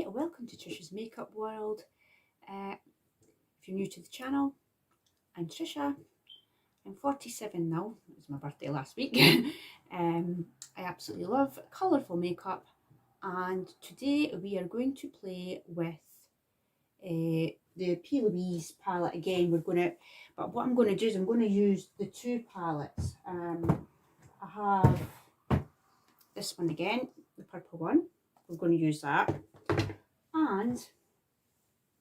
welcome to Tricia's makeup world. If you're new to the channel, I'm Tricia. I'm 47 now. It was my birthday last week. I absolutely love colourful makeup, and today we are going to play with the PLouise palette again. But what I'm going to do is I'm going to use the two palettes. I have this one again, the purple one. We're going to use that, and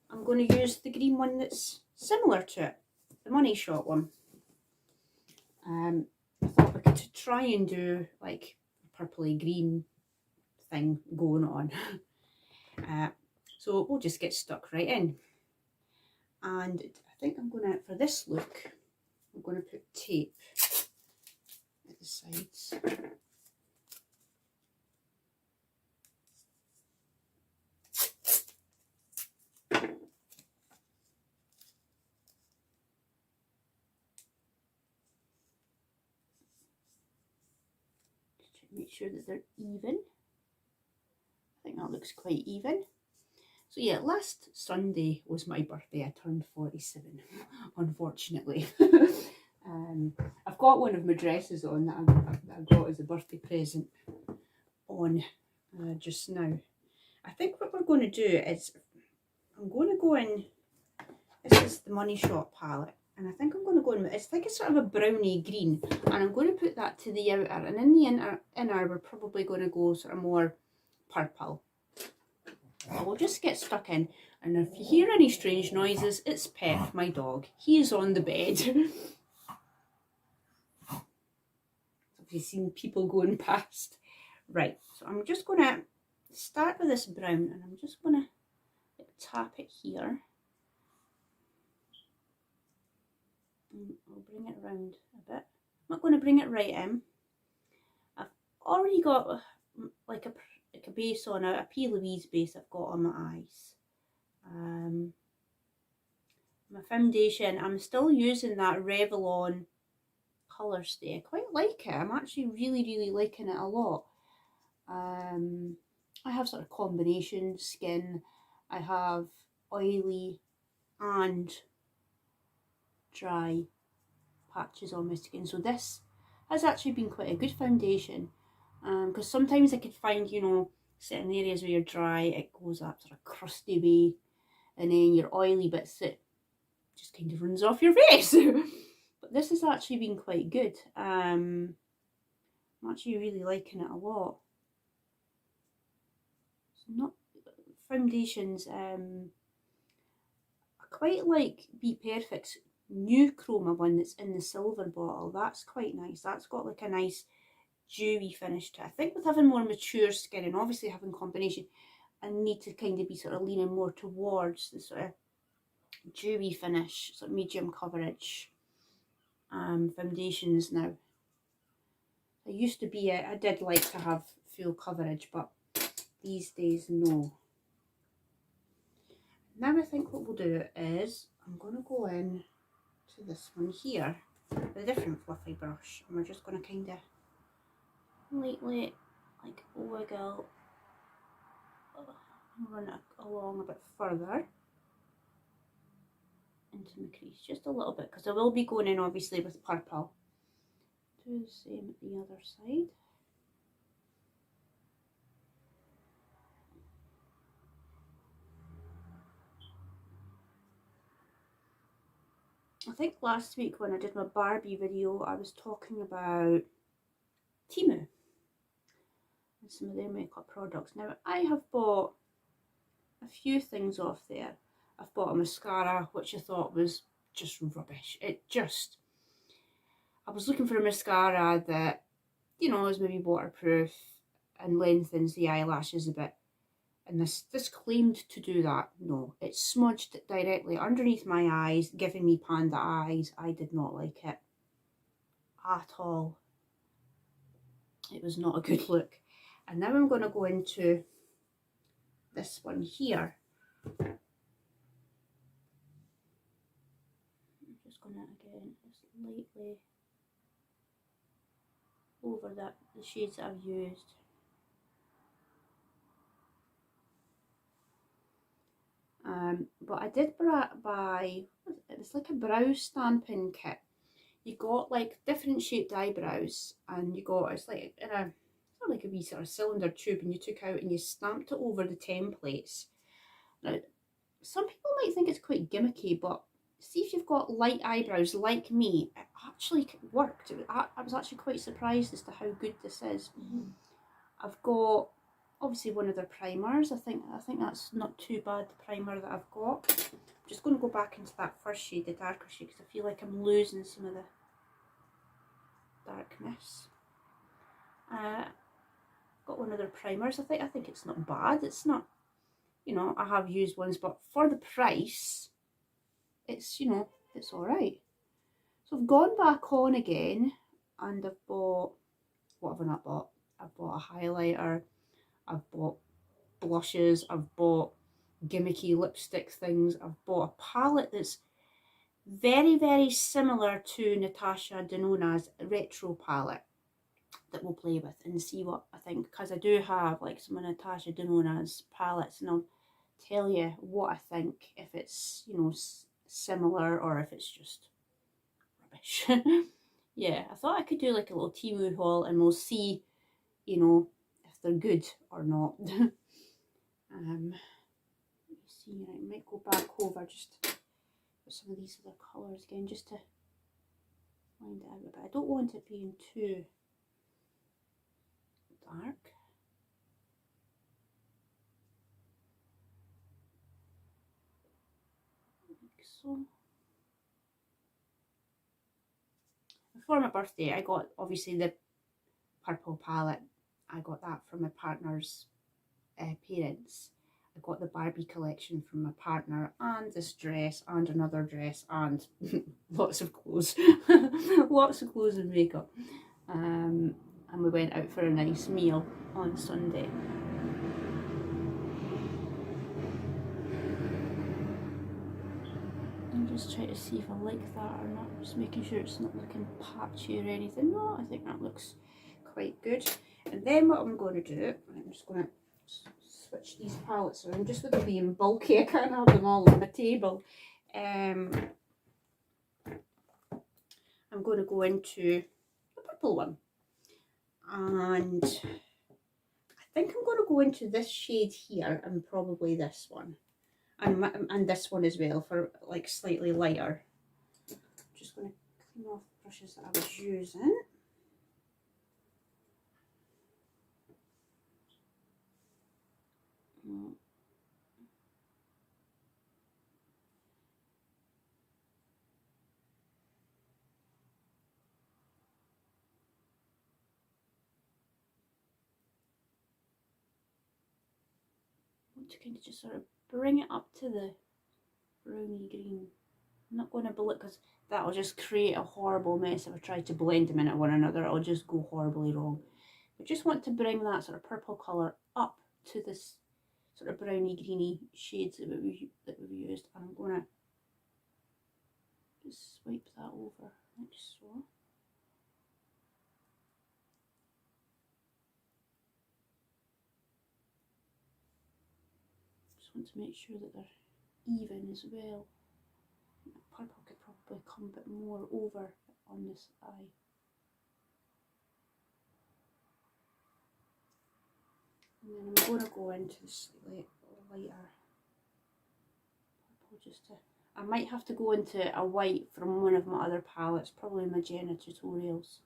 I'm going to use the green one that's similar to it, the Money Shot one. I thought we could try and do like a purpley green thing going on. So we'll just get stuck right in. And I think I'm going to, for this look, I'm going to put tape at the sides. Make sure that they're even. I think that looks quite even. So yeah, last Sunday was my birthday. I turned 47, unfortunately. I've got one of my dresses on that I got as a birthday present on just now. I think what we're going to do is, I'm going to go in, this is the Money Shot palette, and I think I'm going to go in, it's like a sort of a brownie green, and I'm going to put that to the outer, and in the inner we're probably going to go sort of more purple. So we'll just get stuck in, and if you hear any strange noises, it's Pep, my dog. He is on the bed. So if you've seen people going past. Right, so I'm just going to start with this brown, and I'm just going to tap it here. I'll bring it around a bit. I'm not going to bring it right in. I've already got like a base on, a PLouise base I've got on my eyes. My foundation, I'm still using that Revlon Colorstay. I quite like it. I'm actually really liking it a lot. I have sort of combination skin. I have oily and dry patches on my skin, so this has actually been quite a good foundation, because sometimes I could find, you know, certain areas where you're dry, it goes up sort of crusty way, and then your oily bits, it just kind of runs off your face. But this has actually been quite good. I'm actually really liking it a lot. So not foundations, I quite like Be Perfect's new chroma one that's in the silver bottle. That's quite nice. That's got like a nice dewy finish to it. I think with having more mature skin and obviously having combination, I need to kind of be sort of leaning more towards the sort of dewy finish, sort of medium coverage foundations now. I used to be, I did like to have full coverage, but these days no. Now I think what we'll do is, I'm going to go in to this one here with a different fluffy brush, and we're just going to kind of lightly like wiggle and run it along a bit further into my crease, just a little bit, because I will be going in obviously with purple. Do the same at the other side. I think last week when I did my Barbie video, I was talking about Temu and some of their makeup products. Now, I have bought a few things off there. I've bought a mascara, which I thought was just rubbish. I was looking for a mascara that, you know, is maybe waterproof and lengthens the eyelashes a bit. And this claimed to do that. No, it smudged directly underneath my eyes, giving me panda eyes. I did not like it at all. It was not a good look. And now I'm going to go into this one here. I'm just going to, again, just lightly over the shades that I've used. But I did buy, it was like a brow stamping kit. You got like different shaped eyebrows, and you got, it's like in a, it's not like a wee sort of cylinder tube, and you took out and you stamped it over the templates. Now, some people might think it's quite gimmicky, but see if you've got light eyebrows like me, it actually worked. I was actually quite surprised as to how good this is. I've got obviously one of their primers. I think that's not too bad, the primer that I've got. I'm just going to go back into that first shade, the darker shade, because I feel like I'm losing some of the darkness. Got one of their primers. I think it's not bad. It's not, you know, I have used ones, but for the price, it's, you know, it's alright. So I've gone back on again, and I've bought, what have I not bought? I've bought a highlighter, I've bought blushes, I've bought gimmicky lipstick things, I've bought a palette that's very, very similar to Natasha Denona's retro palette that we'll play with and see what I think, because I do have like some of Natasha Denona's palettes, and I'll tell you what I think, if it's, you know, similar or if it's just rubbish. Yeah, I thought I could do like a little Temu haul, and we'll see, you know, if they're good or not. Let me see, I might go back over just with some of these other colours again, just to find it out a bit. I don't want it being too dark. Like so. For my birthday, I got obviously the purple palette. I got that from my partner's parents. I got the Barbie collection from my partner, and this dress, and another dress, and lots of clothes. Lots of clothes and makeup. And we went out for a nice meal on Sunday. I'm just trying to see if I like that or not. Just making sure it's not looking patchy or anything. No, I think that looks quite good. And then what I'm going to do, I'm just going to switch these palettes around, just with them being bulky. I can't have them all on the table. I'm going to go into the purple one, and I think I'm going to go into this shade here, and probably this one, and this one as well, for like slightly lighter. Just going to clean off the brushes that I was using. To kind of just sort of bring it up to the browny green. I'm not going to blend, because that'll just create a horrible mess if I try to blend them into one another. It'll just go horribly wrong. I just want to bring that sort of purple colour up to this sort of browny greeny shades that we've used, and I'm going to just swipe that over like so. Just want to make sure that they're even as well. Purple could probably come a bit more over on this eye. And then I'm going to go into the slightly lighter purple, just to, I might have to go into a white from one of my other palettes, probably my Genna Tutorials.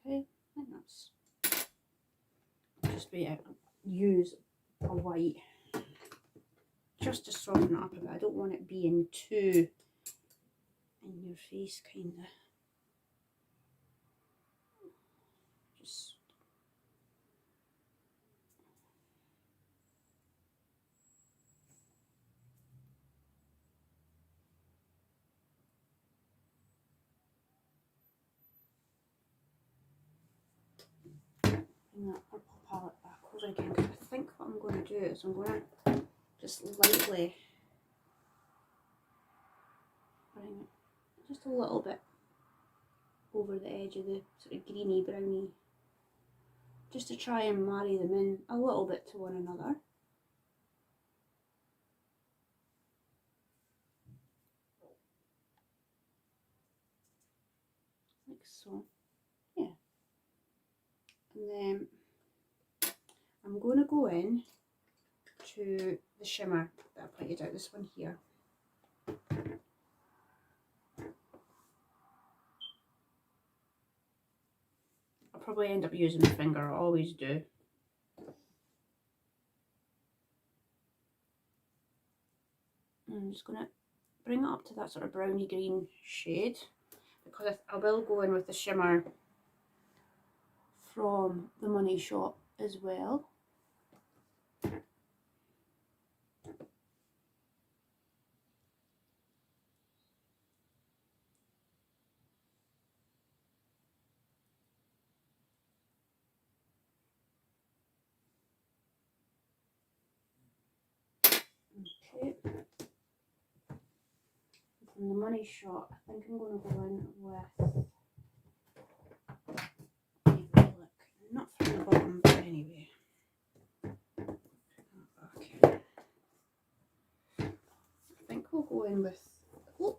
Okay, I think that's just use a white just to soften it up a bit. I don't want it being too in your face, kind of. Just bring that purple palette back over again, because I think what I'm going to do is I'm going to just lightly bring it just a little bit over the edge of the sort of greeny browny, just to try and marry them in a little bit to one another. Like so, yeah. And then I'm going to go in to the shimmer that I pointed out, this one here. I'll probably end up using my finger, I always do. And I'm just going to bring it up to that sort of browny green shade, because I will go in with the shimmer from the Money Shop as well. Okay. From the Money Shop, I think I'm going to go in with, look, not from the bottom, but anyway. Okay. I think we'll go in with, oh,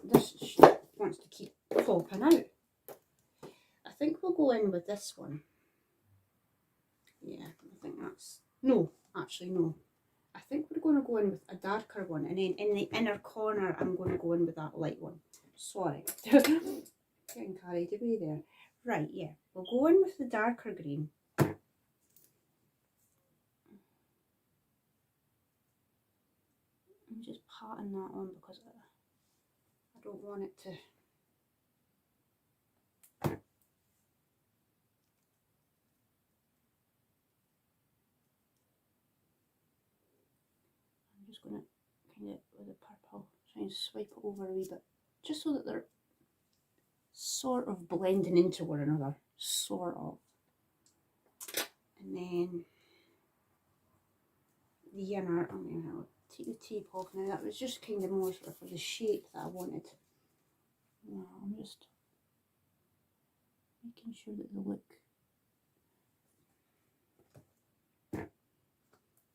this wants to keep popping out. I think we'll go in with this one. Yeah, I think that's, no, actually no. I think we're going to go in with a darker one, and then in the inner corner I'm going to go in with that light one. Sorry, getting carried away there. Right, yeah, we'll go in with the darker green. I'm just patting that on because I don't want it to... I'm just going to kind of, with the purple, try and swipe it over a wee bit, just so that they're sort of blending into one another, sort of. And then the inner, I'm going to take the tape off now. That was just kind of more sort of for the shape that I wanted. Now I'm just making sure that they look.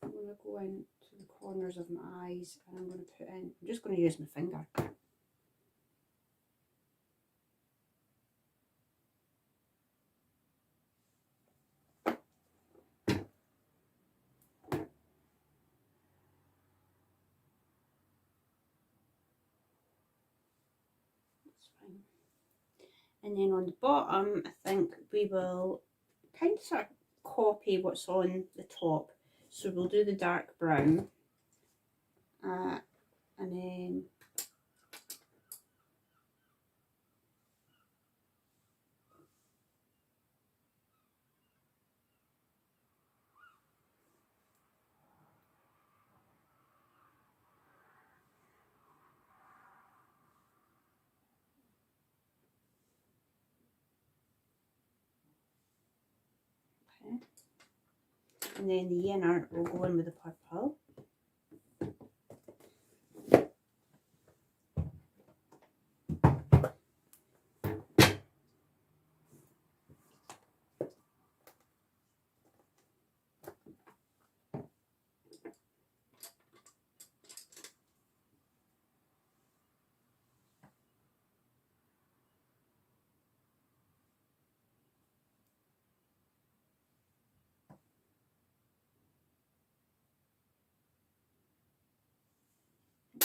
I'm going to go into the corners of my eyes, and I'm going to put in, I'm just going to use my finger. That's fine. And then on the bottom, I think we will kind of sort of copy what's on the top. So we'll do the dark brown, and then and then the inner will go in with the purple.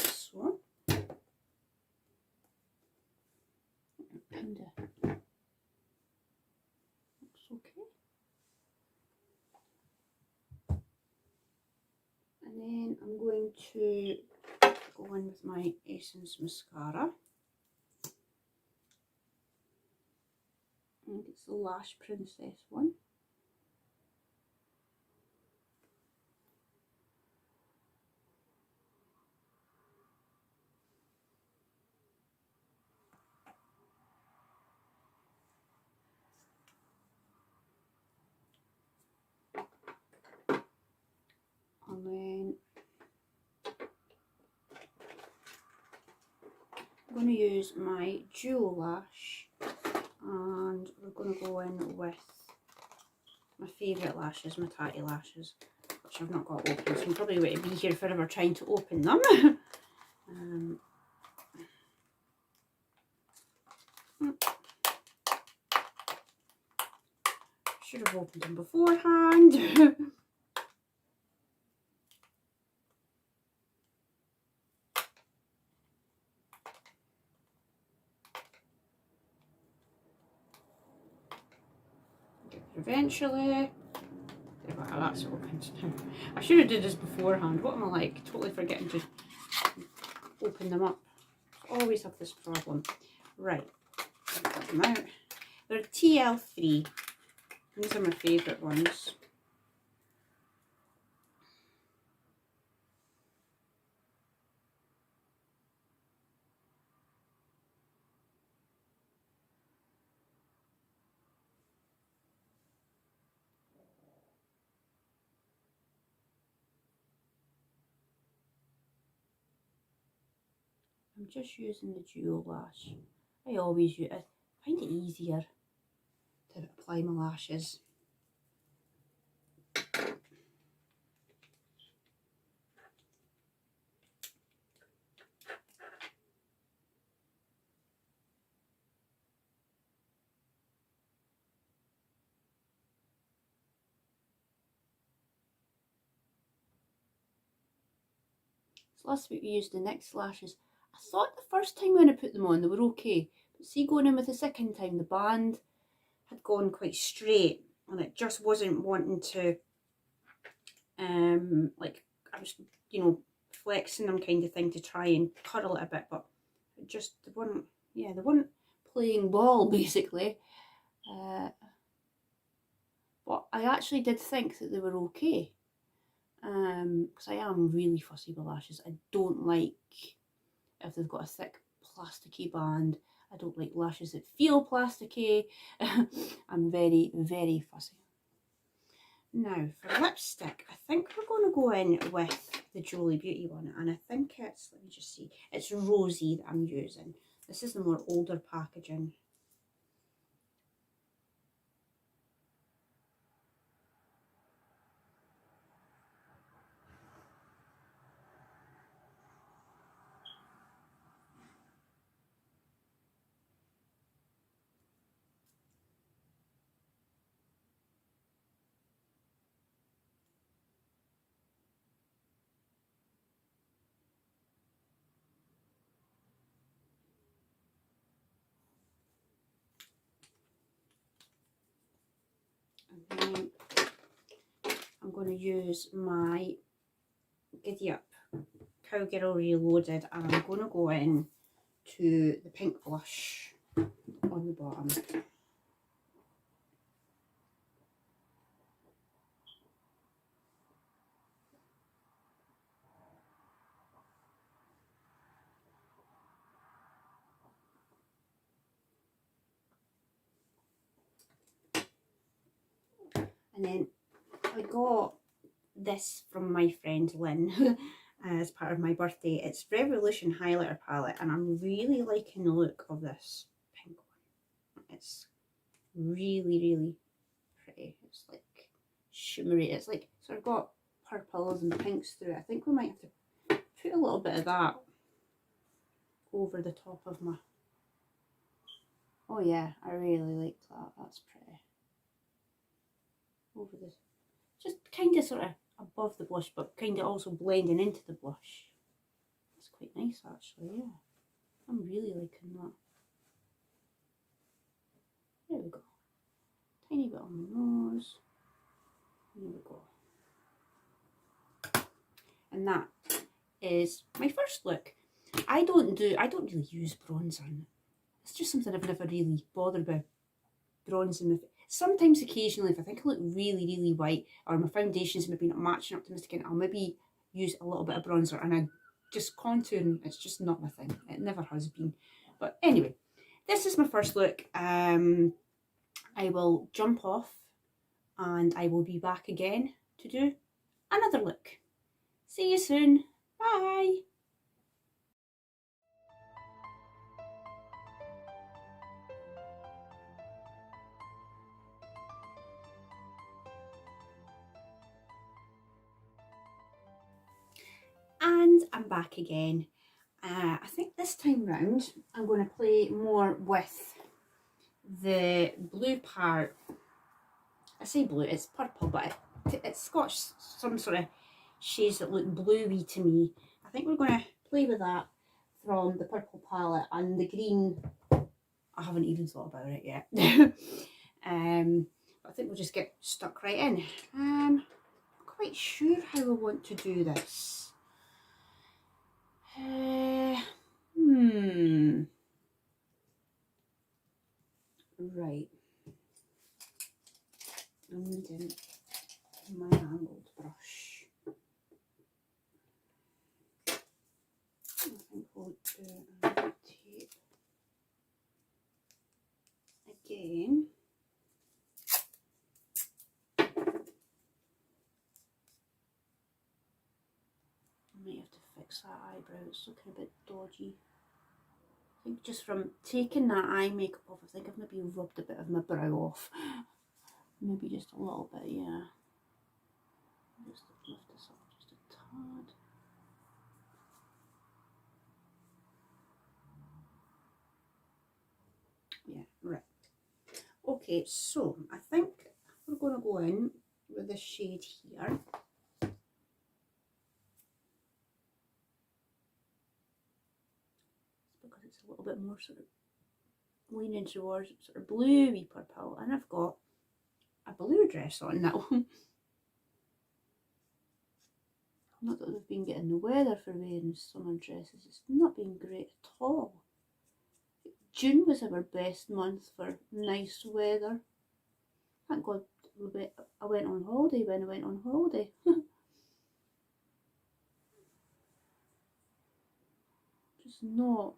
So, kind of looks okay. And then I'm going to go in with my Essence mascara. I think it's the Lash Princess one. And then going to use my dual lash, and we're going to go in with my favourite lashes, my Tatti Lashes, which I've not got open, so I'm probably going to be here forever trying to open them. Should have opened them beforehand. Eventually. Wow, that's opened now. I should have did this beforehand. What am I like? Totally forgetting to open them up. I always have this problem. Right, get them out. They're TL3. These are my favourite ones. I'm just using the dual lash. I always use it. I find it easier to apply my lashes. So last week we used the NYX lashes. I thought the first time when I put them on they were okay, but see, going in with the second time, the band had gone quite straight and it just wasn't wanting to, like, I was, you know, flexing them kind of thing to try and curl it a bit, but it just, they weren't playing ball basically. But I actually did think that they were okay, because I am really fussy with lashes. I don't like if they've got a thick plasticky band. I don't like lashes that feel plasticky. I'm very, very fussy. Now for lipstick, I think we're going to go in with the Jolie Beauty one, and I think it's, let me just see, it's Rosey that I'm using. This is the more older packaging. And then I'm going to use my Giddy Up Cowgirl Reloaded, and I'm going to go in to the pink blush on the bottom. And then I got this from my friend Lynn as part of my birthday. It's Revolution highlighter palette, and I'm really liking the look of this pink one. It's really, really pretty. It's like shimmery. It's like sort of got purples and pinks through it. I think we might have to put a little bit of that over the top of my... Oh yeah, I really like that. That's pretty. Over this, just kind of sort of above the blush, but kind of also blending into the blush. That's quite nice actually, yeah. I'm really liking that. There we go. Tiny bit on the nose. There we go. And that is my first look. I don't really use bronzer. It's just something I've never really bothered with, bronzing my face. Sometimes, occasionally, if I think I look really, really white, or my foundation's maybe not matching up to my skin, I'll maybe use a little bit of bronzer, and I just contouring, it's just not my thing. It never has been. But anyway, this is my first look. I will jump off, and I will be back again to do another look. See you soon. Bye. I'm back again. I think this time round I'm going to play more with the blue part. I say blue, it's purple, but it's got some sort of shades that look bluey to me. I think we're going to play with that from the purple palette, and the green, I haven't even thought about it yet. I think we'll just get stuck right in. I'm quite sure how I want to do this. Right. I'm needing my angled brush. I think we'll do another tape again. I might have to fix that eyebrow, it's looking a bit dodgy. I think just from taking that eye makeup off, I think I've maybe rubbed a bit of my brow off. Maybe just a little bit, yeah. Just lift this up just a tad. Yeah, right. Okay, so I think we're going to go in with this shade here. It's because it's a little bit more sort of leaning towards sort of bluey purple, and I've got a blue dress on now. Not that we've been getting the weather for wearing summer dresses, it's not been great at all. June was our best month for nice weather. Thank God I went on holiday when I went on holiday. Just not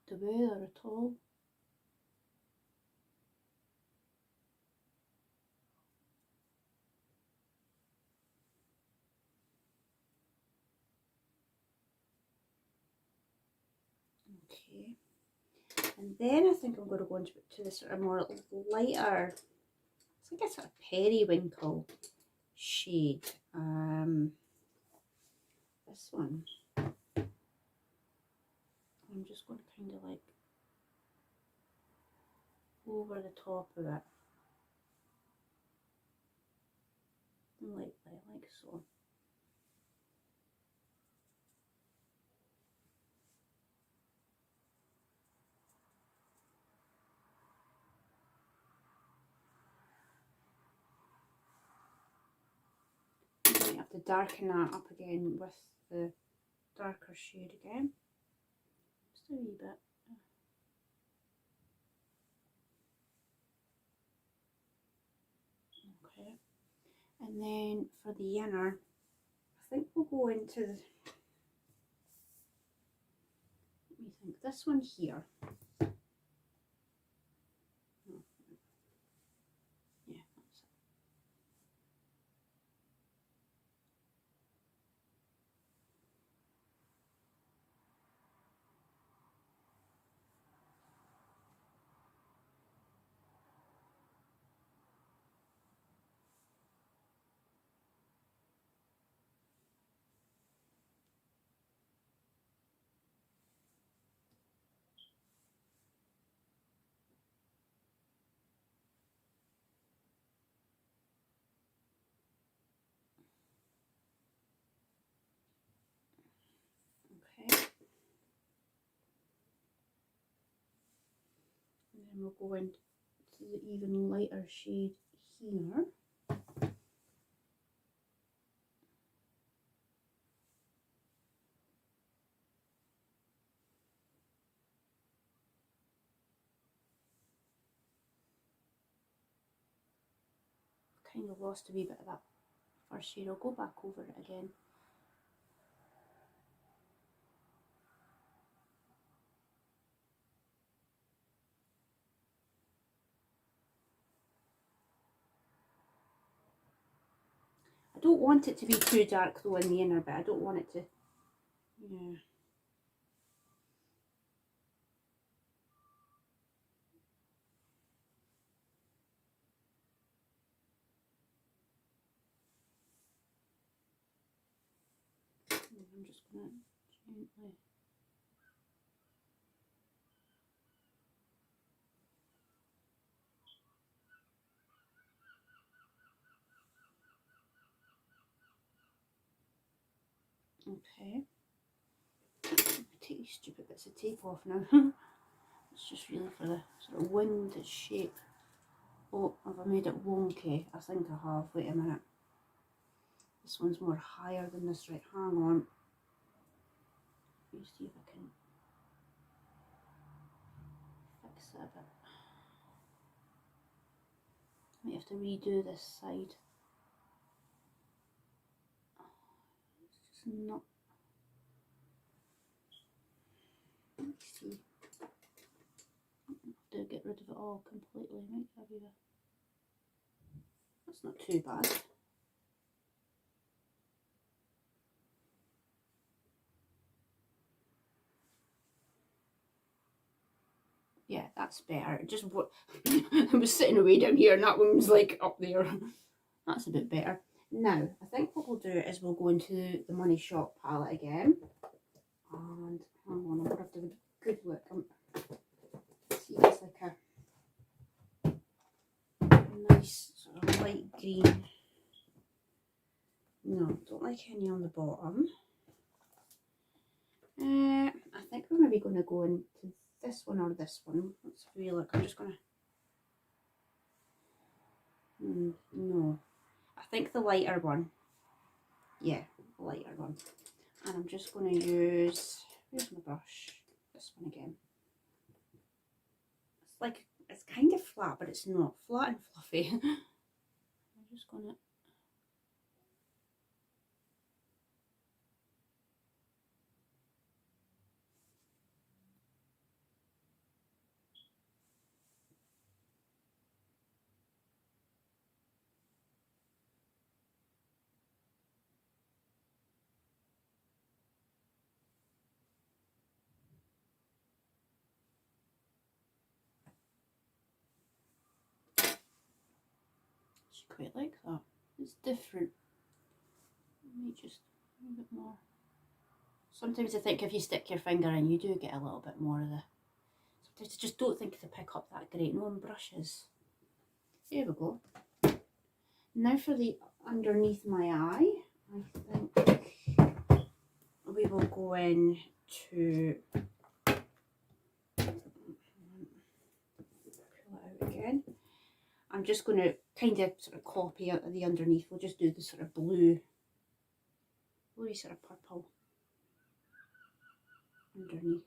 the weather at all. Okay, and then I think I'm going to go into this sort of more lighter, it's like a sort of periwinkle shade. This one. I'm just going to kind of like over the top of it, like so. I might have to darken that up again with the darker shade again, just a wee bit. Okay, and then for the inner, I think we'll go into the, let me think, this one here. Yeah, that's it. Okay, and then we'll go into the even lighter shade here. Kind of lost a wee bit of that first shade. I'll go back over it again. I don't want it to be too dark though in the inner bit. I don't want it to, yeah. I'm just going to gently. Okay. Take these stupid bits of tape off now. It's just really for the sort of winged shape. Oh, have I made it wonky? I think I have. Wait a minute. This one's more higher than this. Right, hang on. Let me see if I can fix it a bit. I might have to redo this side. It's just not. Let's see. I have to get rid of it all completely. Might have you. That's not too bad. Yeah, that's better. Just what I was sitting way down here and that one was like up there. That's a bit better. Now, I think what we'll do is we'll go into the Money Shop palette again. And hang on, I'm going to have to have a good look. See, it's like a nice sort of light green. No, don't like any on the bottom. I think we're maybe going to go into this one or this one. Let's have a look. I'm just going to... no. I think the lighter one. Yeah, the lighter one. And I'm just going to use... Where's my brush? This one again. It's like... It's kind of flat, but it's not. Flat and fluffy. I'm just going to... Quite like that. It's different. Let me just a bit more. Sometimes I think if you stick your finger in, you do get a little bit more of the. Sometimes I just don't think they pick up that great. No on brushes. There we go. Now for the underneath my eye, I think we will go in to pull it out again. I'm just going to kind of sort of copy out of the underneath. We'll just do the sort of bluey sort of purple underneath.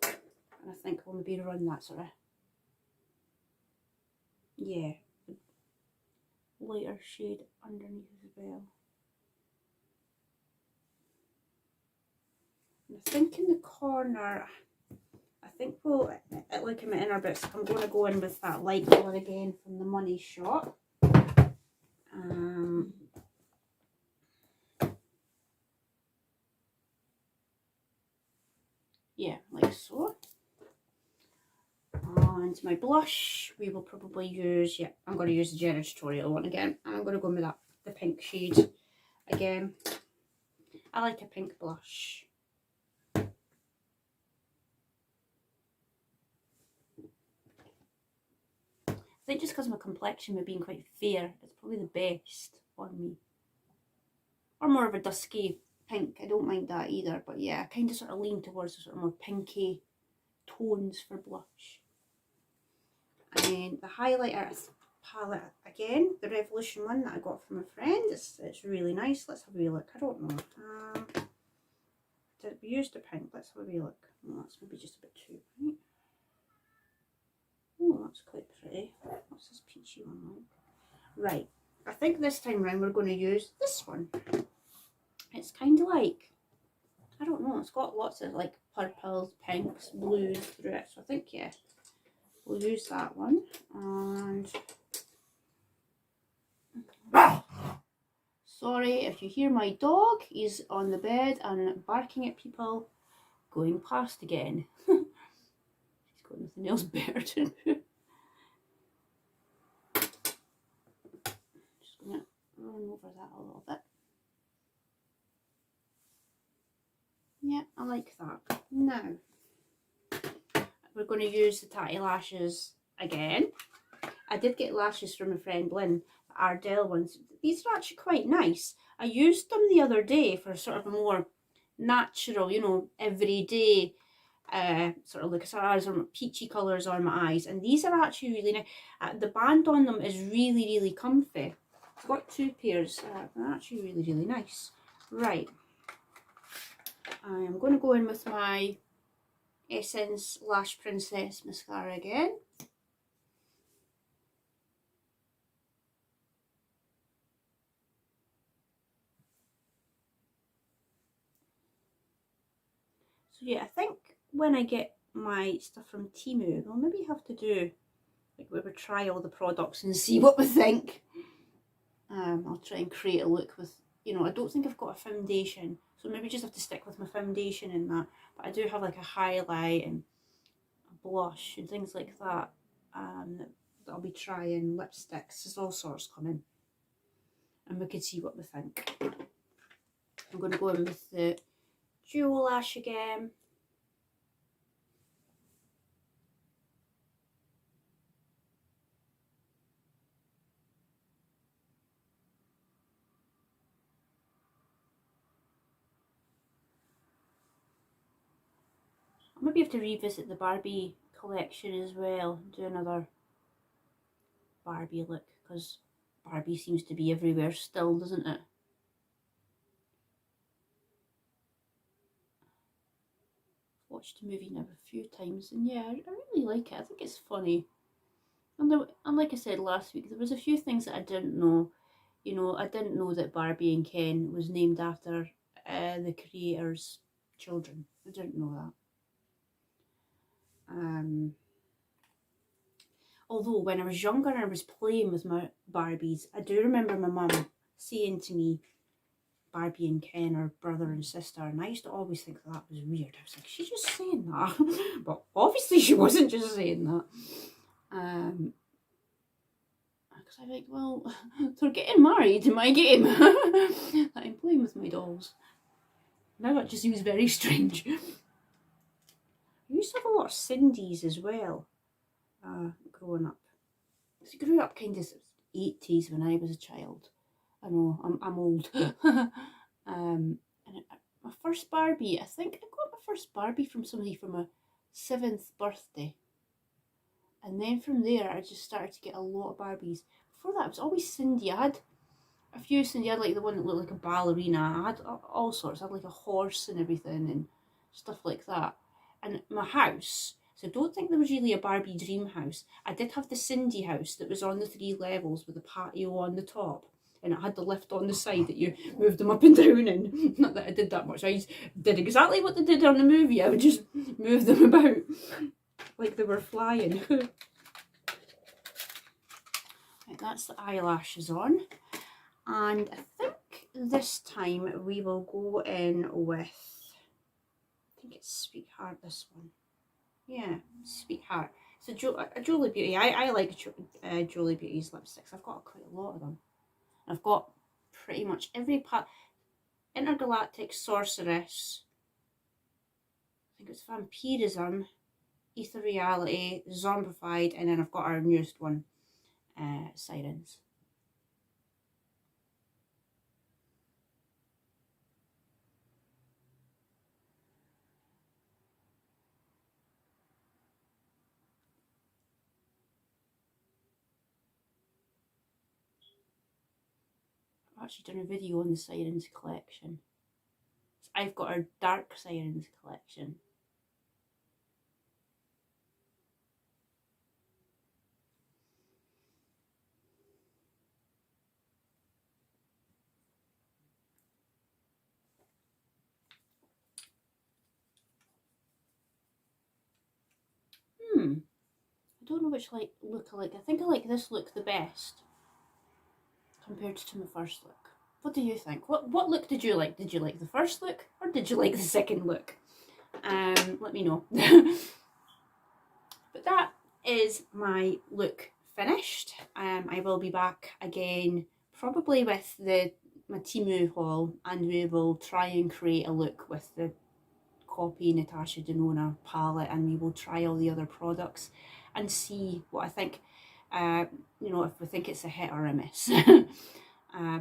And I think we'll maybe run that sort of, yeah, lighter shade underneath as well. And I think in the corner, I think we'll, like in my inner bits, I'm going to go in with that light colour again from the Money Shop. Yeah, like so. And my blush, we will probably use, yeah, I'm going to use the Genna Tutorial one again. And I'm going to go with that, the pink shade again. I like a pink blush. I think just because my complexion with being quite fair, it's probably the best on me. Or more of a dusky pink, I don't mind that either. But yeah, I kind of sort of lean towards the sort of more pinky tones for blush. And then the highlighter palette again, the Revolution one that I got from a friend. It's really nice. Let's have a wee look. I don't know. Did we use the pink? Let's have a wee look. Oh, that's maybe just a bit too bright. Oh, that's quite pretty. What's this peachy one like? Right, I think this time round we're going to use this one. It's kind of like, I don't know, it's got lots of like purples, pinks, blues through it. So I think, yeah, we'll use that one. And sorry if you hear my dog, he's on the bed and barking at people going past again. He's got nothing else better to do. over that a little bit. Yeah, I like that. Now, we're going to use the Tatti Lashes again. I did get lashes from a friend Lynn, the Ardell ones. These are actually quite nice. I used them the other day for sort of a more natural, you know, everyday sort of look. So I was on peachy colours on my eyes, and these are actually really nice. The band on them is really, really comfy. I've got two pairs. They're actually really, really nice. Right. I'm going to go in with my Essence Lash Princess mascara again. So yeah, I think when I get my stuff from Temu, we'll maybe have to do, like, we would try all the products and see what we think. I'll try and create a look with, you know, I don't think I've got a foundation, so maybe just have to stick with my foundation in that. But I do have like a highlight and a blush and things like that. That I'll be trying, lipsticks, there's all sorts coming. And we can see what we think. I'm going to go in with the Dual Lash again. I'll maybe have to revisit the Barbie collection as well, do another Barbie look, because Barbie seems to be everywhere still, doesn't it? Watched the movie now a few times, and yeah, I really like it. I think it's funny. And like I said last week, there was a few things that I didn't know. You know, I didn't know that Barbie and Ken was named after the creator's children. I didn't know that. Although when I was younger and I was playing with my Barbies, I do remember my mum saying to me, Barbie and Ken are brother and sister, and I used to always think that was weird. I was like, she's just saying that. But obviously she wasn't just saying that. Because I'm like, well, they're getting married in my game. I'm playing with my dolls. Now that just seems very strange. I used to have a lot of Cindy's as well, growing up. I grew up kind of 80s when I was a child. I know, I'm old. And my first Barbie, I think I got my first Barbie from somebody from a 7th birthday. And then from there, I just started to get a lot of Barbies. Before that, it was always Cindy. I had a few Cindy. I had like the one that looked like a ballerina. I had all sorts. I had like a horse and everything and stuff like that. And my house, so I don't think there was really a Barbie dream house. I did have the Cindy house that was on the 3 levels with a patio on the top. And it had the lift on the side that you moved them up and down in. Not that I did that much. I just did exactly what they did on the movie. I would just move them about like they were flying. Right, that's the eyelashes on. And I think this time we will go in with, I think it's Sweetheart, this one. Yeah, Sweetheart. So Jolie Beauty. I like Jolie Beauty's lipsticks. I've got quite a lot of them. I've got pretty much every part. Intergalactic Sorceress. I think it's Vampirism, Ether Reality, Zombified, and then I've got our newest one, Sirens. I've actually done a video on the Sirens collection. So I've got our Dark Sirens collection. I don't know which look I like. I think I like this look the best compared to my first look. What do you think? What look did you like? Did you like the first look or did you like the second look? Let me know. But that is my look finished. I will be back again probably with the my Temu haul, and we will try and create a look with the copy Natasha Denona palette, and we will try all the other products and see what I think, you know, if we think it's a hit or a miss.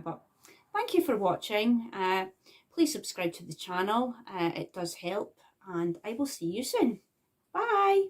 But thank you for watching. Please subscribe to the channel, it does help, and I will see you soon. Bye!